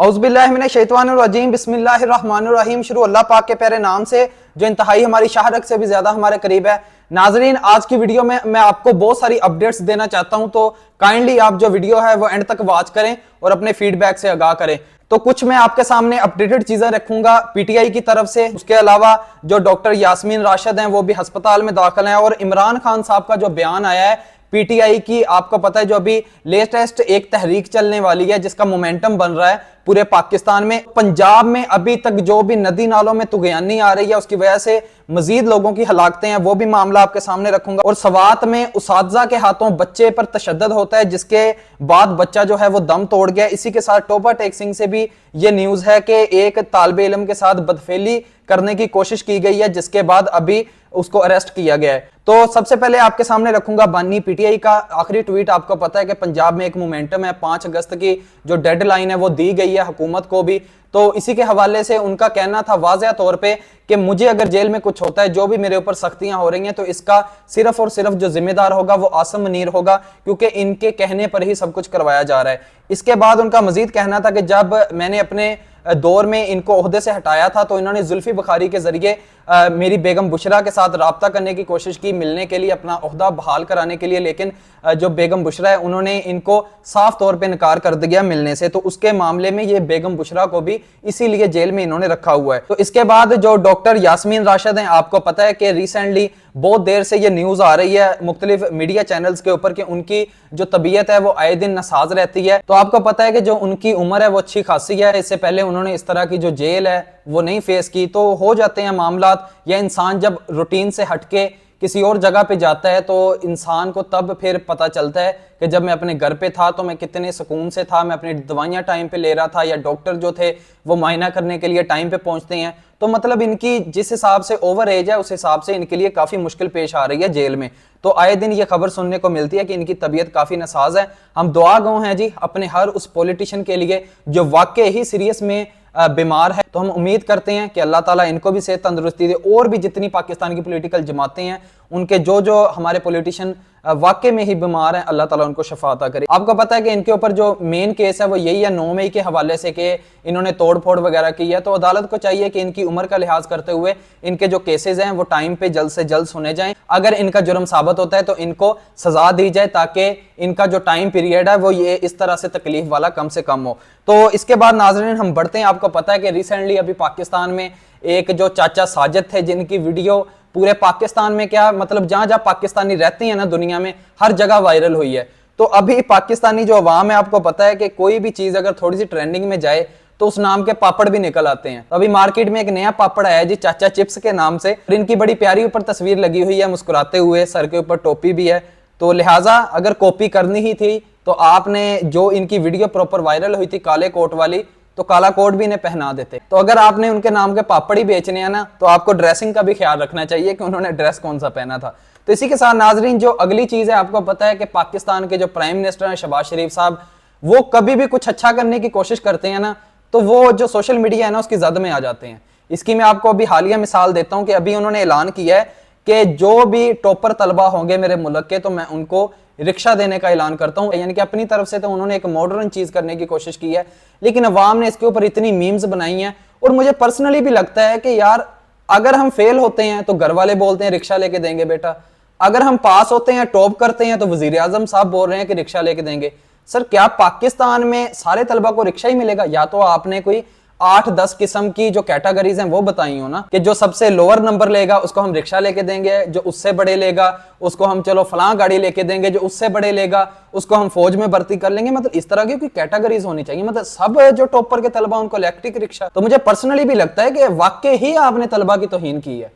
औज़ुबिल्लाहिमिनश्शैतानिर्रजीम बिस्मिल्लाहिर्रहमानिर्रहीम। शुरू अल्लाह पाक के प्यारे नाम से जो इंतहाई हमारी शाहरग से भी ज्यादा हमारे करीब है। नाजरीन, आज की वीडियो में मैं आपको बहुत सारी अपडेट्स देना चाहता हूं, तो काइंडली आप जो वीडियो है वो एंड तक वॉच करें और अपने फीडबैक से आगाह करें। तो कुछ मैं आपके सामने अपडेटेड चीजें रखूंगा पीटीआई की तरफ से। उसके अलावा जो डॉक्टर यास्मीन राशिद हैं वो भी अस्पताल में दाखिल हैं, और इमरान खान साहब का जो बयान आया है पीटीआई की, आपको पता है जो अभी लेटेस्ट एक तहरीक चलने वाली है जिसका मोमेंटम बन रहा है पूरे पाकिस्तान में। पंजाब में अभी तक जो भी नदी नालों में तुगयानी आ रही है उसकी वजह से मजीद लोगों की हलाकतें हैं, वो भी मामला आपके सामने रखूंगा। और सवात में उसातिज़ा के हाथों बच्चे पर तशद्दुद होता है जिसके बाद बच्चा जो है वो दम तोड़ गया। इसी के साथ टोबा टेक्सिंग से भी ये न्यूज है कि एक तालिबे इल्म के साथ बदफेली करने की कोशिश की गई है, जिसके बाद अभी उसको अरेस्ट किया गया है। तो सबसे पहले आपके सामने रखूंगा बानी पीटीआई का आखिरी ट्वीट। आपको पता है कि पंजाब में एक मोमेंटम है, 5 अगस्त की जो डेडलाइन है वो दी गई है हुकूमत को भी। तो इसी के हवाले से उनका कहना था वाज़ेह तौर पे कि मुझे अगर जेल में कुछ होता है, जो भी मेरे ऊपर सख्तियां हो रही हैं, तो इसका सिर्फ और सिर्फ जो जिम्मेदार होगा वो आसिम मुनीर होगा, क्योंकि इनके कहने पर ही सब कुछ करवाया जा रहा है। इसके बाद उनका मजीद कहना था कि जब मैंने अपने दौर में इनको ओहदे से हटाया था तो इन्होंने जुल्फी बुखारी के जरिए मेरी बेगम बुशरा के साथ राब्ता करने की कोशिश की, मिलने के लिए, अपना ओहदा बहाल कराने के लिए, लेकिन जो बेगम बुशरा है उन्होंने इनको साफ तौर पे इनकार कर दिया मिलने से। तो उसके मामले में ये बेगम बुशरा को भी इसीलिए जेल में इन्होंने रखा हुआ है। तो इसके बाद जो डॉक्टर यास्मीन राशिद हैं, आपको पता है कि रिसेंटली बहुत देर से ये न्यूज आ रही है मुख्तलिफ मीडिया चैनल्स के ऊपर कि उनकी जो तबीयत है वो आए दिन नासाज रहती है। तो आपको पता है कि जो उनकी उम्र है वो अच्छी खासी है, इससे पहले उन्होंने इस तरह की जो जेल है वो नहीं फेस की। तो हो जाते हैं मामलात, या इंसान जब रूटीन से हटके किसी और जगह पे जाता है तो इंसान को तब फिर पता चलता है कि जब मैं अपने घर पे था तो मैं कितने सुकून से था, मैं अपनी दवाइयाँ टाइम पे ले रहा था, या डॉक्टर जो थे वो मायना करने के लिए टाइम पे पहुंचते हैं। तो मतलब इनकी जिस हिसाब से ओवर एज है उस हिसाब से इनके लिए काफ़ी मुश्किल पेश आ रही है जेल में। तो आए दिन ये खबर सुनने को मिलती है कि इनकी तबीयत काफ़ी नासाज है। हम दुआ गो हैं जी अपने हर उस पॉलिटिशियन के लिए जो वाकई ही सीरियस में बीमार है। तो हम उम्मीद करते हैं कि अल्लाह ताला इनको भी सेहत तंदुरुस्ती दे, और भी जितनी पाकिस्तान की पॉलिटिकल जमातें हैं उनके जो हमारे पॉलिटिशियन वाकई में ही बीमार हैं, अल्लाह ताला उनको शफा अता करे। आपको पता है कि इनके ऊपर जो मेन केस है वो यही है 9 मई के हवाले से कि इन्होंने तोड़ फोड़ वगैरह की है। तो अदालत को चाहिए कि इनकी उम्र का लिहाज करते हुए इनके जो केसेस हैं वो टाइम पे जल्द से जल्द सुने जाएं। अगर इनका जुर्म साबित होता है तो इनको सजा दी जाए, ताकि इनका जो टाइम पीरियड है वो ये इस तरह से तकलीफ वाला कम से कम हो। तो इसके बाद नाज़रीन हम बढ़ते हैं। आपको पता है कि रिसेंटली अभी पाकिस्तान में एक जो चाचा साजिद थे जिनकी वीडियो पूरे पाकिस्तान में, क्या मतलब जहां जहां पाकिस्तानी रहते हैं ना दुनिया में, हर जगह वायरल हुई है। तो अभी पाकिस्तानी जो अवाम है, आपको पता है कि कोई भी चीज अगर थोड़ी सी ट्रेंडिंग में जाए तो उस नाम के पापड़ भी निकल आते हैं। तो अभी मार्केट में एक नया पापड़ आया है जी, चाचा चिप्स के नाम से। और इनकी बड़ी प्यारी ऊपर तस्वीर लगी हुई है मुस्कुराते हुए, सर के ऊपर टोपी भी है। तो लिहाजा अगर कॉपी करनी ही थी तो आपने जो इनकी वीडियो प्रॉपर वायरल हुई थी काले कोट वाली, तो काला कोट भी इन्हें पहना देते। तो अगर आपने उनके नाम के पापड़ ही बेचने हैं ना, तो आपको ड्रेसिंग का भी ख्याल रखना चाहिए कि उन्होंने ड्रेस कौन सा पहना था। तो इसी के साथ नाजरीन जो अगली चीज है, आपको पता है कि पाकिस्तान के जो प्राइम मिनिस्टर हैं शहबाज शरीफ साहब, वो कभी भी कुछ अच्छा करने की कोशिश करते हैं ना, तो वो जो सोशल मीडिया है ना उसकी जद में आ जाते हैं। इसकी मैं आपको अभी हालिया मिसाल देता हूं कि अभी उन्होंने ऐलान किया है कि जो भी टॉपर तलबा होंगे मेरे मुल्क के, तो मैं उनको रिक्शा देने का ऐलान करता हूं। यानी कि अपनी तरफ से तो उन्होंने एक मॉडर्न चीज करने की कोशिश की है, लेकिन अवाम ने इसके ऊपर इतनी मीम्स बनाई हैं। और मुझे पर्सनली भी लगता है कि यार अगर हम फेल होते हैं तो घर वाले बोलते हैं रिक्शा लेके देंगे बेटा, अगर हम पास होते हैं टॉप करते हैं तो वजीर आजम साहब बोल रहे हैं कि रिक्शा लेके देंगे। सर क्या पाकिस्तान में सारे तलबा को रिक्शा ही मिलेगा? या तो आपने कोई 8-10 किस्म की जो कैटेगरीज हैं वो बताई हो ना, कि जो सबसे लोअर नंबर लेगा उसको हम रिक्शा लेके देंगे, जो उससे बड़े लेगा उसको हम चलो फलां गाड़ी लेके देंगे, जो उससे बड़े लेगा उसको हम फौज में भर्ती कर लेंगे। मतलब इस तरह की कोई कैटेगरीज होनी चाहिए। मतलब सब जो टॉपर के तलबा उनको इलेक्ट्रिक रिक्शा। तो मुझे पर्सनली भी लगता है कि वाकई ही आपने तलबा की तौहीन की है,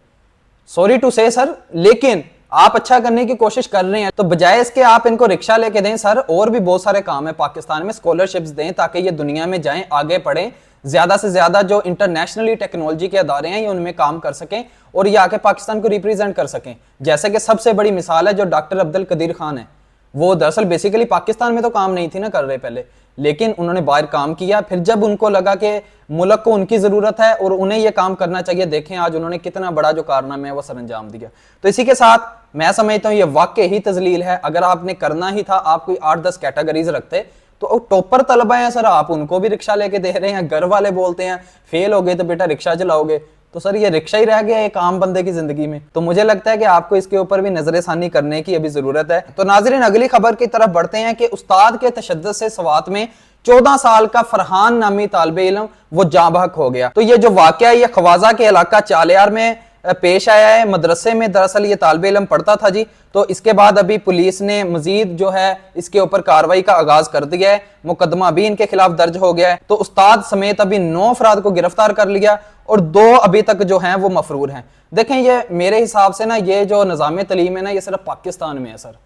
सॉरी टू से सर, लेकिन आप अच्छा करने की कोशिश कर रहे हैं तो बजाय इसके आप इनको रिक्शा लेके दें सर। और भी बहुत सारे काम है पाकिस्तान में, स्कॉलरशिप्स दें ताकि ये दुनिया में जाएं, आगे पढ़ें, ज्यादा से ज्यादा जो इंटरनेशनली टेक्नोलॉजी के अदारे हैं ये उनमें काम कर सकें और ये आके पाकिस्तान को रिप्रेजेंट कर सकें। जैसे कि सबसे बड़ी मिसाल है जो डॉक्टर अब्दुल कदीर खान है, वो दरअसल बेसिकली पाकिस्तान में तो काम नहीं थी ना कर रहे पहले, लेकिन उन्होंने बाहर काम किया। फिर जब उनको लगा कि मुल्क को उनकी जरूरत है और उन्हें यह काम करना चाहिए, देखें आज उन्होंने कितना बड़ा जो कारनामा है वो सर अंजाम दिया। तो इसी के साथ मैं समझता हूँ ये वाकई ही तजलील है। अगर आपने करना ही था, आप कोई 8-10 कैटेगरीज रखते तो टॉपर तलबा हैं सर, आप उनको भी रिक्शा लेके दे रहे हैं। घर वाले बोलते हैं फेल हो गए तो बेटा रिक्शा चलाओगे, तो सर ये रिक्शा ही रह गया एक आम बंदे की जिंदगी में। तो मुझे लगता है कि आपको इसके ऊपर भी नजरसानी करने की अभी जरूरत है। तो नाज़रीन अगली खबर की तरफ बढ़ते हैं कि उस्ताद के तशद्दुद से सवात में 14 साल का फरहान नामी तालिबे इल्म वो जाँ बहक हो गया। तो ये जो वाकया ये खवाजा के इलाका चालियार में पेश आया है। मदरसे में दरअसल ये तालिबे इल्म पढ़ता था जी। तो इसके बाद अभी पुलिस ने मजीद जो है इसके ऊपर कार्रवाई का आगाज कर दिया है। मुकदमा भी इनके खिलाफ दर्ज हो गया है। तो उस्ताद समेत अभी 9 अफराद को गिरफ्तार कर लिया और 2 अभी तक जो हैं वो मफरूर हैं। देखें ये मेरे हिसाब से ना ये जो निज़ाम तलीम है ना ये सिर्फ पाकिस्तान में है सर।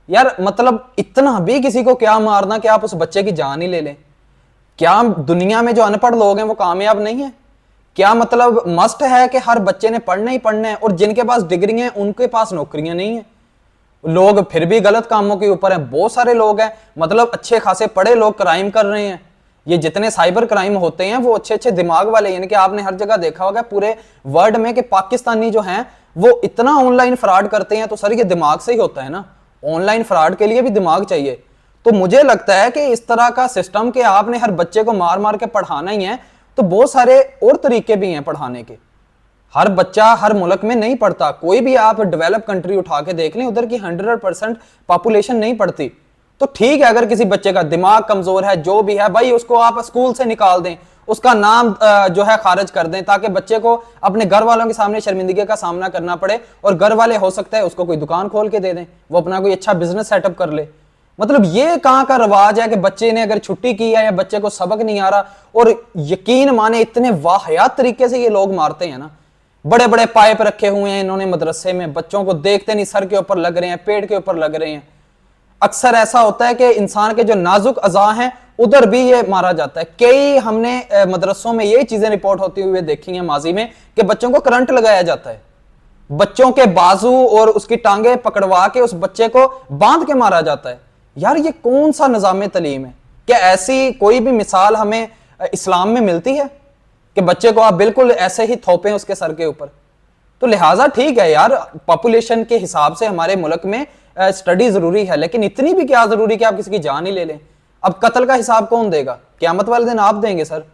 यार मतलब इतना भी किसी को क्या मारना कि आप उस बच्चे की जान ही ले लें। क्या दुनिया में जो अनपढ़ लोग हैं वो कामयाब नहीं है? क्या मतलब मस्ट है कि हर बच्चे ने पढ़ना ही पढ़ना है, और जिनके पास डिग्री हैं उनके पास नौकरियां नहीं है? लोग फिर भी गलत कामों के ऊपर हैं। बहुत सारे लोग हैं मतलब अच्छे खासे पढ़े लोग क्राइम कर रहे हैं। ये जितने साइबर क्राइम होते हैं वो अच्छे अच्छे दिमाग वाले, यानी कि आपने हर जगह देखा होगा पूरे वर्ल्ड में कि पाकिस्तानी जो हैं वो इतना ऑनलाइन फ्रॉड करते हैं। तो सर ये दिमाग से ही होता है ना, ऑनलाइन फ्रॉड के लिए भी दिमाग चाहिए। तो मुझे लगता है कि इस तरह का सिस्टम के आपने हर बच्चे को मार मार के पढ़ाना ही है, तो बहुत सारे और तरीके भी हैं पढ़ाने के। हर बच्चा हर मुल्क में नहीं पढ़ता। कोई भी आप डेवलप कंट्री उठा के देख लें उधर की 100% पॉपुलेशन नहीं पढ़ती। तो ठीक है अगर किसी बच्चे का दिमाग कमजोर है जो भी है भाई उसको आप स्कूल से निकाल दें, उसका नाम जो है खारिज कर दें, ताकि बच्चे को अपने घर वालों के सामने शर्मिंदगी का सामना करना पड़े। और घर वाले हो सकता है उसको कोई दुकान खोल के दे दें, वो अपना कोई अच्छा बिजनेस सेटअप कर ले। मतलब ये कहां का रवाज है कि बच्चे ने अगर छुट्टी की है या बच्चे को सबक नहीं आ रहा, और यकीन माने इतने वाहियात तरीके से ये लोग मारते हैं ना। बड़े बड़े पाइप रखे हुए हैं इन्होंने मदरसे में, बच्चों को देखते नहीं सर के ऊपर लग रहे हैं, पेट के ऊपर लग रहे हैं। अक्सर ऐसा होता है कि इंसान के जो नाजुक अज़ा हैं उधर भी ये मारा जाता है। कई हमने मदरसों में ये चीजें रिपोर्ट होती हुई देखी हैं माजी में कि बच्चों को करंट लगाया जाता है, बच्चों के बाजू और उसकी टांगे पकड़वा के उस बच्चे को बांध के मारा जाता है। यार ये कौन सा निज़ाम तलीम है? क्या ऐसी कोई भी मिसाल हमें इस्लाम में मिलती है कि बच्चे को आप बिल्कुल ऐसे ही थोपें उसके सर के ऊपर? तो लिहाजा ठीक है यार, पॉपुलेशन के हिसाब से हमारे मुल्क में स्टडी जरूरी है, लेकिन इतनी भी क्या जरूरी कि आप किसी की जान ही ले लें। अब कत्ल का हिसाब कौन देगा? क़यामत वाले दिन आप देंगे सर।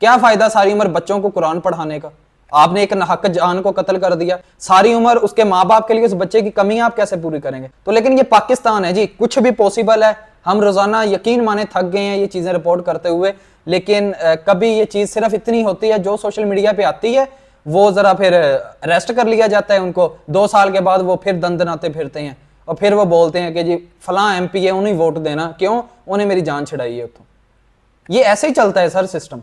क्या फायदा सारी उम्र बच्चों को कुरान पढ़ाने का? आपने एक नाहक जान को कत्ल कर दिया, सारी उम्र उसके माँ बाप के लिए उस बच्चे की कमी आप कैसे पूरी करेंगे? तो लेकिन ये पाकिस्तान है जी, कुछ भी पॉसिबल है। हम रोजाना यकीन माने थक गए हैं ये चीजें रिपोर्ट करते हुए, लेकिन कभी ये चीज सिर्फ इतनी होती है जो सोशल मीडिया पे आती है वो जरा फिर अरेस्ट कर लिया जाता है उनको। 2 साल के बाद वो फिर दंदनाते फिरते हैं और फिर वो बोलते हैं कि जी फलां MP है उन्हें वोट देना, क्यों? उन्हें मेरी जान छड़ाई है। तो ये ऐसे ही चलता है सर सिस्टम।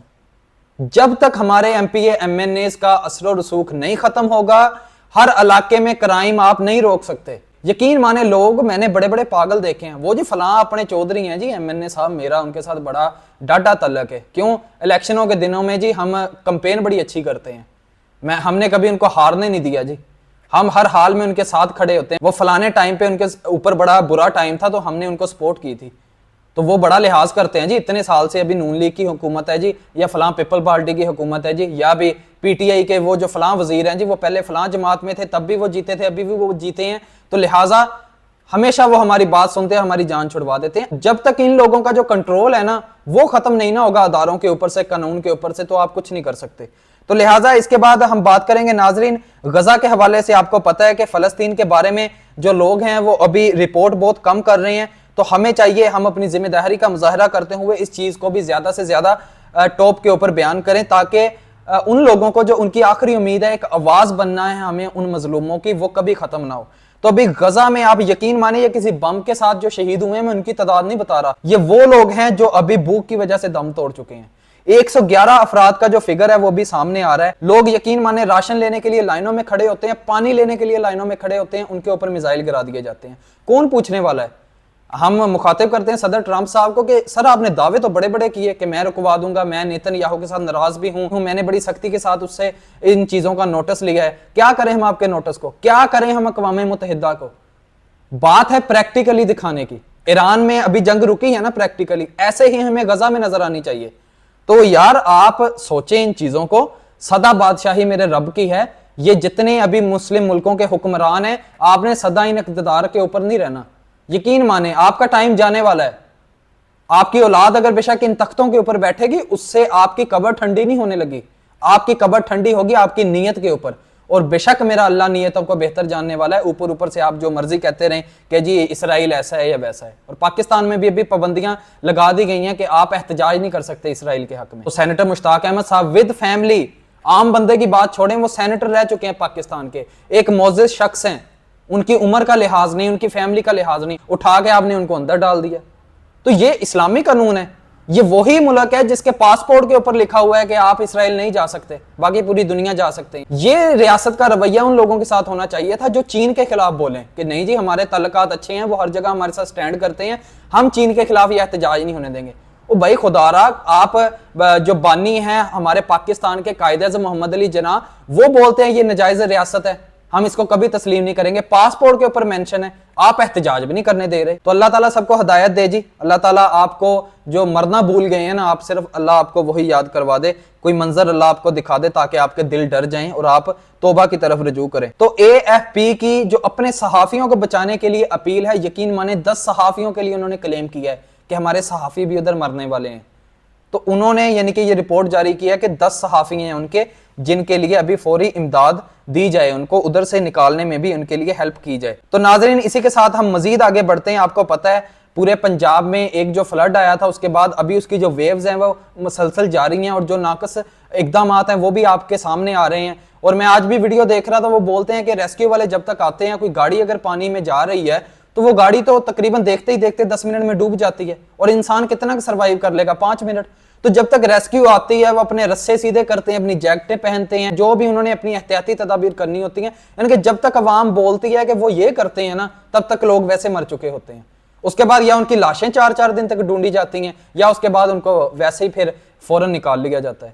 जब तक हमारे MPA MNAs का असर रसूख नहीं खत्म होगा, हर इलाके में क्राइम आप नहीं रोक सकते। यकीन माने लोग, मैंने बड़े बड़े पागल देखे हैं, वो जी फलां अपने चौधरी हैं जी MNA साहब, मेरा उनके साथ बड़ा डाटा तल्लक है। क्यों? इलेक्शनों के दिनों में जी हम कंपेन बड़ी अच्छी करते हैं, हमने कभी उनको हारने नहीं दिया जी, हम हर हाल में उनके साथ खड़े होते हैं। वो फलाने टाइम पे उनके ऊपर बड़ा बुरा टाइम था तो हमने उनको सपोर्ट की थी, तो वो बड़ा लिहाज करते हैं जी। इतने साल से अभी नून लीग की हुकूमत है जी, या फलां पीपल पार्टी की हुकूमत है जी, या भी PTI के वो जो फलां वजीर हैं जी वो पहले फलां जमात में थे तब भी वो जीते थे, अभी भी वो जीते हैं। तो लिहाजा हमेशा वो हमारी बात सुनते हैं, हमारी जान छुड़वा देते हैं। जब तक इन लोगों का जो कंट्रोल है ना वो खत्म नहीं ना होगा अदारों के ऊपर से, कानून के ऊपर से, तो आप कुछ नहीं कर सकते। तो लिहाजा इसके बाद हम बात करेंगे नाजरीन गजा के हवाले से। आपको पता है कि फलस्तीन के बारे में जो लोग हैं वो अभी रिपोर्ट बहुत कम कर रहे हैं, तो हमें चाहिए हम अपनी जिम्मेदारी का मुजाहरा करते हुए इस चीज को भी ज्यादा से ज्यादा टॉप के ऊपर बयान करें, ताकि उन लोगों को जो उनकी आखिरी उम्मीद है, एक आवाज बनना है हमें उन मजलूमों की, वो कभी खत्म ना हो। तो अभी गजा में आप यकीन माने ये किसी बम के साथ जो शहीद हुए हैं, मैं उनकी तादाद नहीं बता रहा, ये वो लोग हैं जो अभी भूख की वजह से दम तोड़ चुके हैं। 111 अफराद का जो फिगर है वो भी सामने आ रहा है। लोग यकीन माने राशन लेने के लिए लाइनों में खड़े होते हैं, पानी लेने के लिए लाइनों में खड़े होते हैं, उनके ऊपर मिसाइल गिरा दिए जाते हैं। कौन पूछने वाला है? हम मुखातिब करते हैं सदर ट्रंप साहब को कि सर आपने दावे तो बड़े बड़े किए कि मैं रुकवा दूंगा, मैं नेतन्याहू के साथ नाराज भी हूं, मैंने बड़ी सख्ती के साथ उससे इन चीजों का नोटिस लिया है। क्या करें हम आपके नोटिस को? क्या करें हम अक़वाम मुत्तहिदा को? बात है प्रैक्टिकली दिखाने की। ईरान में अभी जंग रुकी है ना प्रैक्टिकली, ऐसे ही हमें गजा में नजर आनी चाहिए। तो यार आप सोचें इन चीजों को। सदा बादशाही मेरे रब की है। ये जितने अभी मुस्लिम मुल्कों के हुक्मरान हैं, आपने सदा इन इक़्तिदार के ऊपर नहीं रहना। यकीन माने आपका टाइम जाने वाला है, आपकी औलाद अगर बेशक इन तख्तों के ऊपर बैठेगी, उससे आपकी कब्र ठंडी नहीं होने लगी, आपकी कब्र ठंडी होगी आपकी नीयत के ऊपर। और बेशक मेरा अल्लाह नियतों को बेहतर जानने वाला है। ऊपर ऊपर से आप जो मर्जी कहते रहें कि जी इसराइल ऐसा है या वैसा है, और पाकिस्तान में भी अभी पाबंदियां लगा दी गई हैं कि आप एहतजाज नहीं कर सकते इसराइल के हक में। तो सेनेटर मुश्ताक अहमद साहब विद फैमिली, आम बंदे की बात छोड़ें, वो सेनेटर रह चुके हैं पाकिस्तान के, एक मोअज़्ज़िज़ शख्स हैं, उनकी उम्र का लिहाज नहीं, उनकी फैमिली का लिहाज नहीं, उठा के आपने उनको अंदर डाल दिया। तो ये इस्लामी कानून है। ये वही मुल्क है जिसके पासपोर्ट के ऊपर लिखा हुआ है कि आप इसराइल नहीं जा सकते, बाकी पूरी दुनिया जा सकते हैं। ये रियासत का रवैया उन लोगों के साथ होना चाहिए था जो चीन के खिलाफ बोलें कि नहीं जी हमारे तल्लुकात अच्छे हैं, वो हर जगह हमारे साथ स्टैंड करते हैं, हम चीन के खिलाफ यह एहतजाज नहीं होने देंगे। ओ भाई खुदारा, आप जो बानी हैं हमारे पाकिस्तान के कायदे-ए-आज़म मोहम्मद अली जिन्ना, वो बोलते हैं ये नाजायज रियासत है, हम इसको कभी तस्लीम नहीं करेंगे। पासपोर्ट के ऊपर मेंशन है, आप एहतजाज भी नहीं करने दे रहे। तो अल्लाह ताला सबको हिदायत दे जी। अल्लाह ताला आपको जो मरना भूल गए हैं ना, आप सिर्फ अल्लाह आपको वही याद करवा दे, कोई मंजर अल्लाह आपको दिखा दे ताकि आपके दिल डर जाएं और आप तौबा की तरफ रुजू करें। तो AFP की जो अपने सहाफियों को बचाने के लिए अपील है, यकीन माने 10 सहाफियों के लिए उन्होंने क्लेम किया है कि हमारे सहाफी भी उधर मरने वाले हैं। तो उन्होंने यानी कि ये रिपोर्ट जारी की है कि 10 सहाफी हैं उनके, जिनके लिए अभी फौरी इमदाद दी जाए, उनको उधर से निकालने में भी उनके लिए हेल्प की जाए। तो नाज़रीन, इसी के साथ हम मजीद आगे बढ़ते हैं। आपको पता है पूरे पंजाब में एक जो फ्लड आया था, उसके बाद अभी उसकी जो वेव्स हैं वो मुसलसल जारी हैं, और जो नाकस इकदाम हैं वो भी आपके सामने आ रहे हैं। और मैं आज भी वीडियो देख रहा था, वो बोलते हैं कि रेस्क्यू वाले जब तक आते हैं, कोई गाड़ी अगर पानी में जा रही है तो वो गाड़ी तो तकरीबन देखते ही देखते 10 मिनट में डूब जाती है, और इंसान कितना सर्वाइव कर लेगा, 5 मिनट। तो जब तक रेस्क्यू आती है वो अपने रस्से सीधे करते हैं, अपनी जैकेटें पहनते हैं, जो भी उन्होंने अपनी एहतियाती तदाबीर करनी होती है। यानी कि जब तक अवाम बोलती है कि वो ये करते हैं ना, तब तक लोग वैसे मर चुके होते हैं। उसके बाद या उनकी लाशें 4-4 दिन तक ढूंढी जाती हैं, या उसके बाद उनको वैसे ही फिर फौरन निकाल लिया जाता है।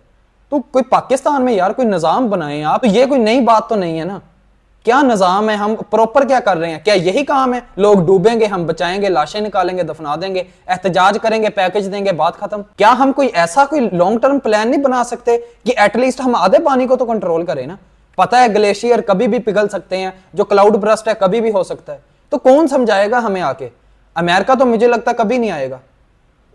तो कोई पाकिस्तान में यार कोई निज़ाम बनाए आप, ये कोई नई बात तो नहीं है ना। क्या निज़ाम है, हम प्रॉपर क्या कर रहे हैं? क्या यही काम है, लोग डूबेंगे हम बचाएंगे, लाशें निकालेंगे, दफना देंगे, एहतजाज करेंगे, पैकेज देंगे, बात खत्म? क्या हम कोई ऐसा कोई लॉन्ग टर्म प्लान नहीं बना सकते कि एटलीस्ट हम आधे पानी को तो कंट्रोल करें ना? पता है ग्लेशियर कभी भी पिघल सकते हैं, जो क्लाउड ब्रस्ट है कभी भी हो सकता है। तो कौन समझाएगा हमें आके? अमेरिका तो मुझे लगता कभी नहीं आएगा,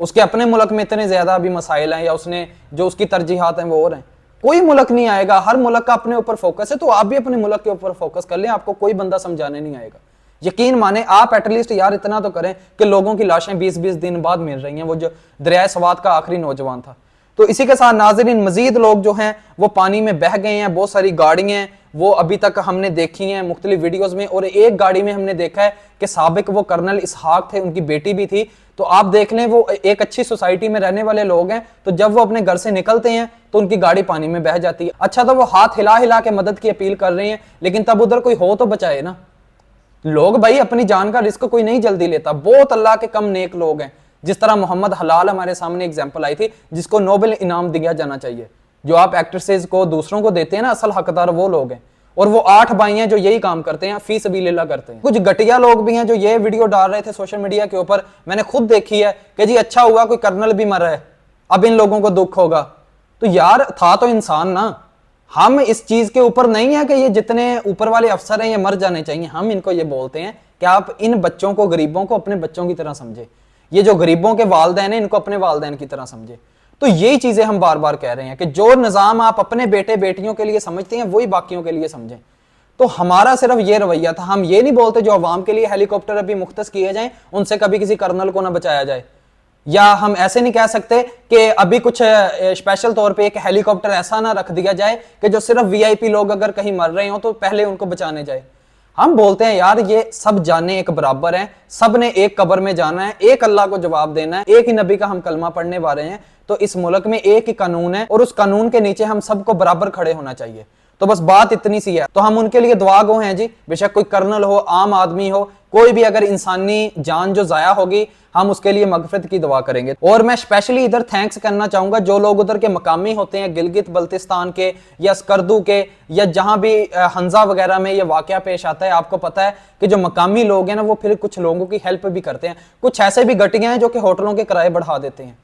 उसके अपने मुल्क में इतने ज्यादा अभी मसाइल हैं, या उसने जो उसकी तरजीहात हैं वो और हैं। कोई मुल्क नहीं आएगा, हर मुल्क का अपने ऊपर फोकस है। तो आप भी अपने मुल्क के ऊपर फोकस कर लें, आपको कोई बंदा समझाने नहीं आएगा। यकीन माने आप एटलीस्ट यार इतना तो करें कि लोगों की लाशें 20-20 दिन बाद मिल रही हैं, वो जो दरिया सवात का आखिरी नौजवान था। तो इसी के साथ नाज़रीन, मजीद लोग जो हैं वो पानी में बह गए हैं, बहुत सारी गाड़ियां वो अभी तक हमने देखी हैं मुख्तलिफ वीडियोस में, और एक गाड़ी में हमने देखा है कि साबिक वो कर्नल इसहाक थे, उनकी बेटी भी थी। तो आप देख लें, वो एक अच्छी सोसाइटी में रहने वाले लोग हैं, तो जब वो अपने घर से निकलते हैं तो उनकी गाड़ी पानी में बह जाती है। अच्छा, तो वो हाथ हिला हिला के मदद की अपील कर रहे हैं, लेकिन तब उधर कोई हो तो बचाए ना। लोग भाई अपनी जान का रिस्क कोई नहीं जल्दी लेता, बहुत अल्लाह के कम नेक लोग हैं। जिस तरह मोहम्मद हलाल हमारे सामने एग्जाम्पल आई थी, जिसको नोबेल इनाम दिया जाना चाहिए। जो आप एक्ट्रेसेस को दूसरों को देते हैं ना, असल हकदार वो लोग हैं। और वो 8 भाई हैं जो यही काम करते हैं, फी सबीलिल्लाह करते हैं। कुछ घटिया लोग भी हैं जो ये वीडियो डाल रहे थे सोशल मीडिया के ऊपर, मैंने खुद देखी है कि जी अच्छा हुआ कोई कर्नल भी मरा है, अब इन लोगों को दुख होगा। तो यार था तो इंसान ना। हम इस चीज के ऊपर नहीं है कि ये जितने ऊपर वाले अफसर हैं ये मर जाने चाहिए। हम इनको ये बोलते हैं कि आप इन बच्चों को, गरीबों को अपने बच्चों की तरह समझे। ये जो गरीबों के वालदैन हैं इनको अपने वालदैन की तरह समझे। तो यही चीजें हम बार बार कह रहे हैं कि जो निजाम आप अपने बेटे बेटियों के लिए समझते हैं वही बाकियों के लिए समझें। तो हमारा सिर्फ ये रवैया था। हम ये नहीं बोलते जो अवाम के लिए हेलीकॉप्टर अभी मुख्तस किए जाएं उनसे कभी किसी कर्नल को ना बचाया जाए, या हम ऐसे नहीं कह सकते कि अभी कुछ स्पेशल तौर पे एक हेलीकॉप्टर ऐसा ना रख दिया जाए कि जो सिर्फ वीआईपी लोग अगर कहीं मर रहे हो तो पहले उनको बचाने जाए। हम बोलते हैं यार ये सब जाने एक बराबर हैं, सब ने एक कब्र में जाना है, एक अल्लाह को जवाब देना है, एक ही नबी का हम कलमा पढ़ने वाले हैं। तो इस मुल्क में एक ही कानून है और उस कानून के नीचे हम सबको बराबर खड़े होना चाहिए। तो बस बात इतनी सी है। तो हम उनके लिए दुआ गो हैं जी, बेशक कोई कर्नल हो, आम आदमी हो, कोई भी अगर इंसानी जान जो जाया होगी हम उसके लिए मगफरत की दुआ करेंगे। और मैं स्पेशली इधर थैंक्स करना चाहूंगा जो लोग उधर के मकामी होते हैं, गिलगित बल्तिस्तान के या स्कर्दू के या जहां भी हंजा वगैरह में ये वाकया पेश आता है। आपको पता है कि जो मकामी लोग हैं ना वो फिर कुछ लोगों की हेल्प भी करते हैं। कुछ ऐसे भी घटिया हैं जो कि होटलों के किराए बढ़ा देते हैं,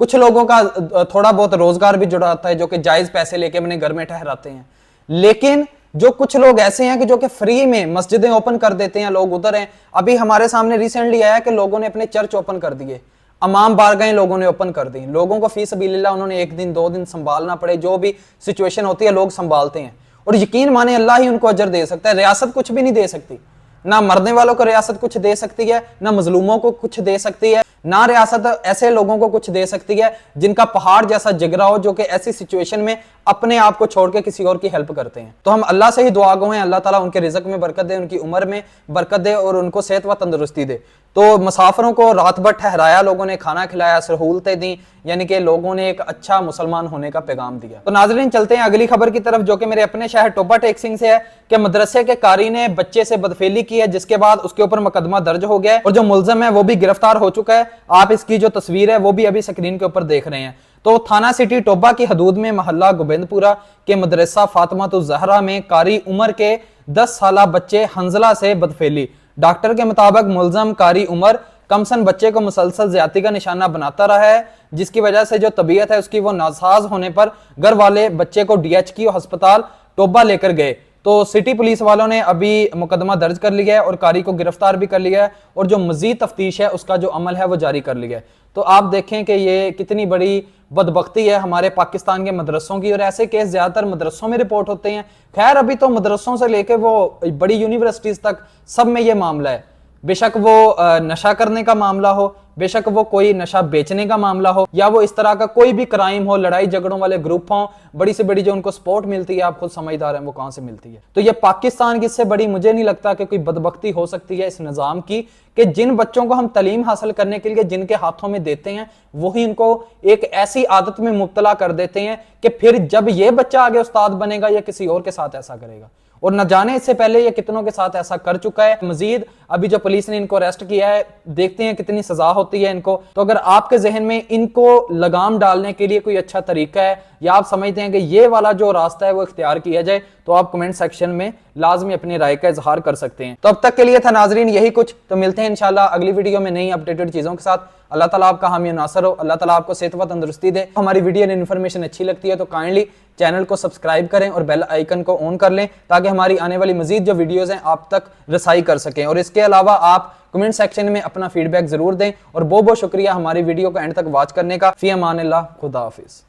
कुछ लोगों का थोड़ा बहुत रोजगार भी जुड़ा आता है जो कि जायज पैसे लेके अपने घर में ठहराते हैं। लेकिन जो कुछ लोग ऐसे हैं कि जो कि फ्री में मस्जिदें ओपन कर देते हैं, लोग उधर हैं। अभी हमारे सामने रिसेंटली आया कि लोगों ने अपने चर्च ओपन कर दिए। अमाम बारगाहें लोगों ने ओपन कर दी, लोगों को फी सबीलिल्लाह उन्होंने 1 दिन 2 दिन संभालना पड़े, जो भी सिचुएशन होती है लोग संभालते हैं, और यकीन माने अल्लाह ही उनको अजर दे सकता है। रियासत कुछ भी नहीं दे सकती, ना मरने वालों को रियासत कुछ दे सकती है, ना मजलूमों को कुछ दे सकती है, ना रियासत ऐसे लोगों को कुछ दे सकती है जिनका पहाड़ जैसा जिगरा हो, जो कि ऐसी सिचुएशन में अपने आप को छोड़ के किसी और की हेल्प करते हैं। तो हम अल्लाह से ही दुआ गो हैं, अल्लाह ताला उनके रिज़्क में बरकत दे, उनकी उम्र में बरकत दे और उनको सेहत व तंदुरुस्ती दे। तो मुसाफिरों को रात भर ठहराया, लोगों ने खाना खिलाया, सहूलतें दी, यानी कि लोगों ने एक अच्छा मुसलमान होने का पैगाम दिया। तो नाज़रीन चलते हैं अगली खबर की तरफ, जो कि मेरे अपने शहर टोबा टेक सिंह से है कि मदरसे के कारी ने बच्चे से बदफेली की है, जिसके बाद उसके ऊपर मुकदमा दर्ज हो गया है और जो मुलजम है वो भी गिरफ्तार हो चुका है। आप इसकी जो तस्वीर है वो भी अभी स्क्रीन के ऊपर देख रहे हैं। तो थाना सिटी टोबा की हदूद में मोहल्ला गोबिंदपुरा के मदरसा फातिमातुज ज़हरा में कारी उमर के 10 साला बच्चे हंजला से बदफेली। डॉक्टर के मुताबिक मुलजम कारी उमर कमसन बच्चे को मुसलसल ज्यादती का निशाना बनाता रहा है, जिसकी वजह से जो तबीयत है उसकी वो नासाज होने पर घर वाले बच्चे को DHQ अस्पताल टोबा लेकर गए। तो सिटी पुलिस वालों ने अभी मुकदमा दर्ज कर लिया है और कारी को गिरफ्तार भी कर लिया है और जो मजीद तफ्तीश है उसका जो अमल है वो जारी कर लिया है। तो आप देखें कि ये कितनी बड़ी बदबख्ती है हमारे पाकिस्तान के मदरसों की, और ऐसे केस ज्यादातर मदरसों में रिपोर्ट होते हैं। खैर अभी तो मदरसों से लेके वो बड़ी यूनिवर्सिटीज तक सब में ये मामला है, बेशक वो नशा करने का मामला हो, बेशक वो कोई नशा बेचने का मामला हो, या वो इस तरह का कोई भी क्राइम हो, लड़ाई झगड़ों वाले ग्रुप हों, बड़ी से बड़ी जो उनको सपोर्ट मिलती है आप खुद समझदार हैं वो कहां से मिलती है। तो ये पाकिस्तान की इससे बड़ी मुझे नहीं लगता कि कोई बदबख्ती हो सकती है इस निज़ाम की, कि जिन बच्चों को हम तालीम हासिल करने के लिए जिनके हाथों में देते हैं वही इनको एक ऐसी आदत में मुब्तला कर देते हैं कि फिर जब ये बच्चा आगे उस्ताद बनेगा या किसी और के साथ ऐसा करेगा, और न जाने इससे पहले ये कितनों के साथ ऐसा कर चुका है। मजीद अभी जो पुलिस ने इनको अरेस्ट किया है, देखते हैं कितनी सजा होती है इनको। तो अगर आपके जहन में इनको लगाम डालने के लिए कोई अच्छा तरीका है या आप समझते हैं कि ये वाला जो रास्ता है वो इख्तियार किया जाए, तो आप कमेंट सेक्शन में लाजमी अपनी राय का इजहार कर सकते हैं। तो अब तक के लिए था नाजरीन यही कुछ, तो मिलते हैं इंशाल्लाह अगली वीडियो में नई अपडेटेड चीजों के साथ। अल्लाह ताला आपका हामी नासर हो, अल्लाह ताला आपको सेहत व तंदुरुस्ती दे। हमारी वीडियो इन्फॉर्मेशन अच्छी लगती है तो काइंडली चैनल को सब्सक्राइब करें और बेल आइकन को ऑन कर लें, ताकि हमारी आने वाली मजीद जो वीडियोस हैं आप तक रसाई कर सकें। और इसके अलावा आप कमेंट सेक्शन में अपना फीडबैक जरूर दें। और बहुत बहुत शुक्रिया हमारी वीडियो को एंड तक वॉच करने का। फी अमान अल्लाह, खुदा हाफिज।